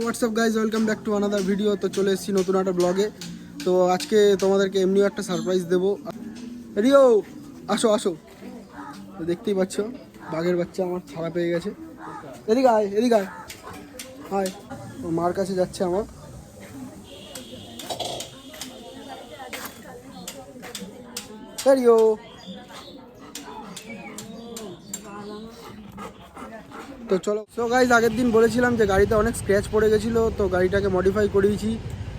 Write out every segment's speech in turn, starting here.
WhatsApp guys, welcome back to another video. তো চলে এসেছি নতুন একটা ব্লগে। তো আজকে তোমাদেরকে এমনিও একটা সারপ্রাইজ দেবো। রিও আসো আসো, তো দেখতেই পাচ্ছ বাঘের বাচ্চা আমার ছাড়া পেয়ে গেছে। এদিকে আয়, এদিকে আয়, আয়। তো মার কাছে যাচ্ছে আমার। রিও তো চলো। সো গাইজ, আগের দিন বলেছিলাম যে গাড়িতে অনেক স্ক্র্যাচ পড়ে গেছিলো, তো গাড়িটাকে মডিফাই করিয়েছি।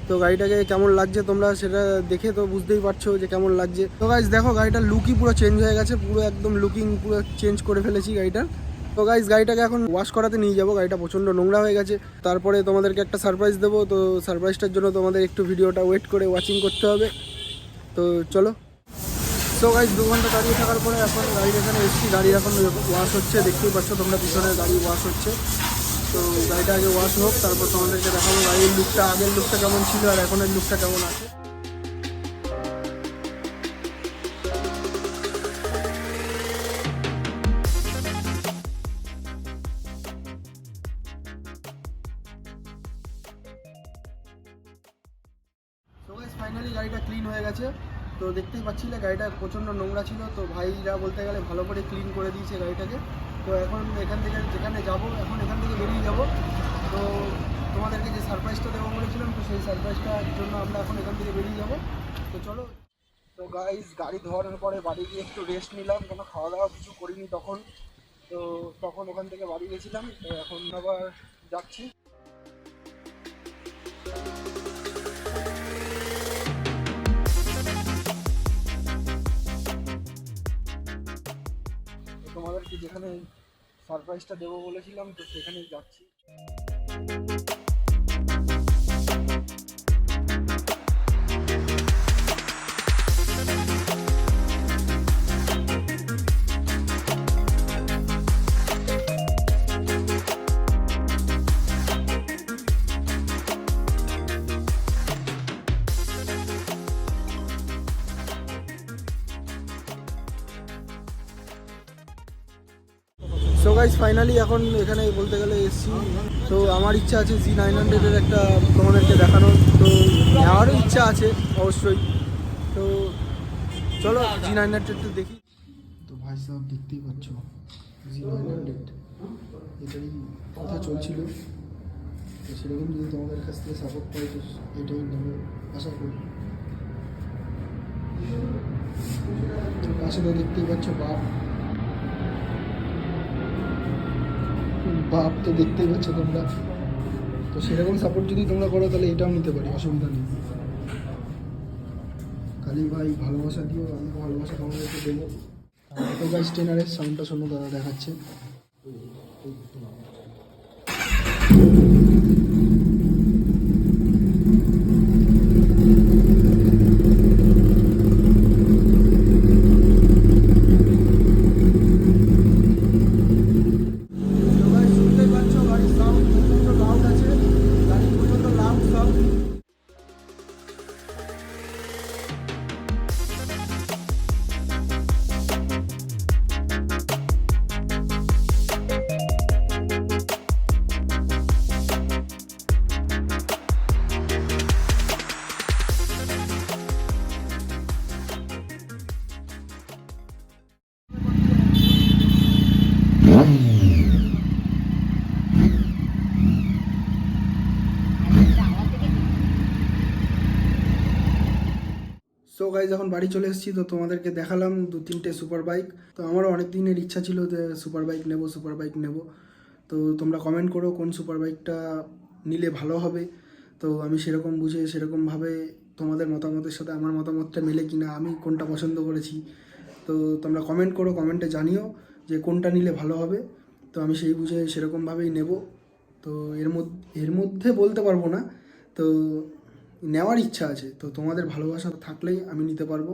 তো গাড়িটাকে কেমন লাগছে তোমরা সেটা দেখে তো বুঝতেই পারছো যে কেমন লাগছে। তো গাইজ দেখো, গাড়িটার লুকই পুরো চেঞ্জ হয়ে গেছে, পুরো একদম লুকিং পুরো চেঞ্জ করে ফেলেছি গাড়িটার। তো গাইজ গাড়িটাকে এখন ওয়াশ করাতে নিয়ে যাবো, গাড়িটা প্রচণ্ড নোংরা হয়ে গেছে। তারপরে তোমাদেরকে একটা সারপ্রাইজ দেবো। তো সারপ্রাইজটার জন্য তোমাদের একটু ভিডিওটা ওয়েট করে ওয়াচিং করতে হবে। তো চলো। তো গাইজ 2 ঘন্টা দাঁড়িয়ে থাকার পরে এখন গাড়ির এখানে এসেছি। গাড়ি এখন ওয়াশ হচ্ছে, দেখতেই পাচ্ছ তোমরা পিছনে গাড়ি ওয়াশ হচ্ছে। তো গাড়িটা আগে ওয়াশ হোক, তারপর তোমাদেরকে দেখাবো গাড়ির লুকটা, আগের লুকটা কেমন ছিল আর এখনের লুকটা কেমন আছে। তো গাইজ ফাইনালি গাড়িটা ক্লিন হয়ে গেছে। তো দেখতেই পাচ্ছিলে গাড়িটা প্রচণ্ড নোংরা ছিল, তো ভাইরা বলতে গেলে ভালো করে ক্লিন করে দিয়েছে গাড়িটাকে। তো এখন এখান থেকে যেখানে যাব, এখন এখান থেকে বেরিয়ে যাব। তো তোমাদেরকে যে সারপ্রাইজটা দেবো বলেছিলাম, তো সেই সারপ্রাইজটার জন্য আমরা এখন এখান থেকে বেরিয়ে যাব। তো চলো। তো গাইজ গাড়ি ধোয়ানোর পরে বাড়ি গিয়ে একটু রেস্ট নিলাম, কোনো খাওয়া দাওয়া কিছু করিনি তখন। তো তখন ওখান থেকে বাড়ি গেছিলাম, তো এখন আবার যাচ্ছি। তোমাদেরকে যেখানে সারপ্রাইজটা দেবো বলেছিলাম, তো সেখানেই যাচ্ছি। সো গাইজ ফাইনালি এখন এখানে বলতে গেলে এসছি। তো আমার ইচ্ছা আছে Z900-এর একটা তোমাদেরকে দেখানোর, তো নেওয়ারও ইচ্ছা আছে অবশ্যই। তো চলো Z900-টা দেখি। তো ভাই সাহেব দেখতেই পাচ্ছ Z900, এটাই কথা চলছিল। তো সেরকম যদি তোমাদের কাছ থেকে সাপোর্ট পাই তো এটাই নেবো আশা করি। তো পাশে তো দেখতেই পাচ্ছ বাপ তো দেখতেই পাচ্ছ তোমরা। তো সেরকম সাপোর্ট যদি তোমরা করো তাহলে এটাও নিতে পারি, অসুবিধা নেই। খালি ভাই ভালোবাসা দিও, আমি ভালোবাসা তোমাদেরকে দেবো। তো গাইজ 10R সাউন্ডটা শোনো, দাদা দেখাচ্ছে। সো গাইজ এখন বাড়ি চলে এসেছি। তো তোমাদেরকে দেখালাম 2-3টে সুপার বাইক। তো আমারও অনেক দিনের ইচ্ছা ছিল যে সুপার বাইক নেব। তো তোমরা কমেন্ট করো কোন সুপার বাইকটা নিলে ভালো হবে। তো আমি সেরকম বুঝে সেরকমভাবে তোমাদের মতামতের সাথে আমার মতামতটা মেলে কিনা, আমি কোনটা পছন্দ করেছি। তো তোমরা কমেন্ট করো, কমেন্টে জানিও যে কোনটা নিলে ভালো হবে। তো আমি সেই বুঝে সেরকমভাবেই নেব। তো এর মধ্যে বলতে পারবো না, তো নেওয়ার ইচ্ছা আছে। তো তোমাদের ভালোবাসা থাকলেই আমি নিতে পারবো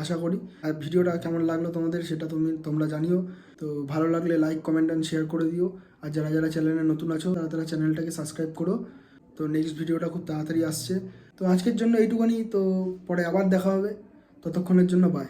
আশা করি। আর ভিডিওটা কেমন লাগলো তোমাদের সেটা তোমরা জানিও। তো ভালো লাগলে লাইক, কমেন্ট অ্যান্ড শেয়ার করে দিও। আর যারা চ্যানেলে নতুন আছো তারা চ্যানেলটাকে সাবস্ক্রাইব করো। তো নেক্সট ভিডিওটা খুব তাড়াতাড়ি আসছে। তো আজকের জন্য এইটুকুনি। তো পরে আবার দেখা হবে, ততক্ষণের জন্য বাই।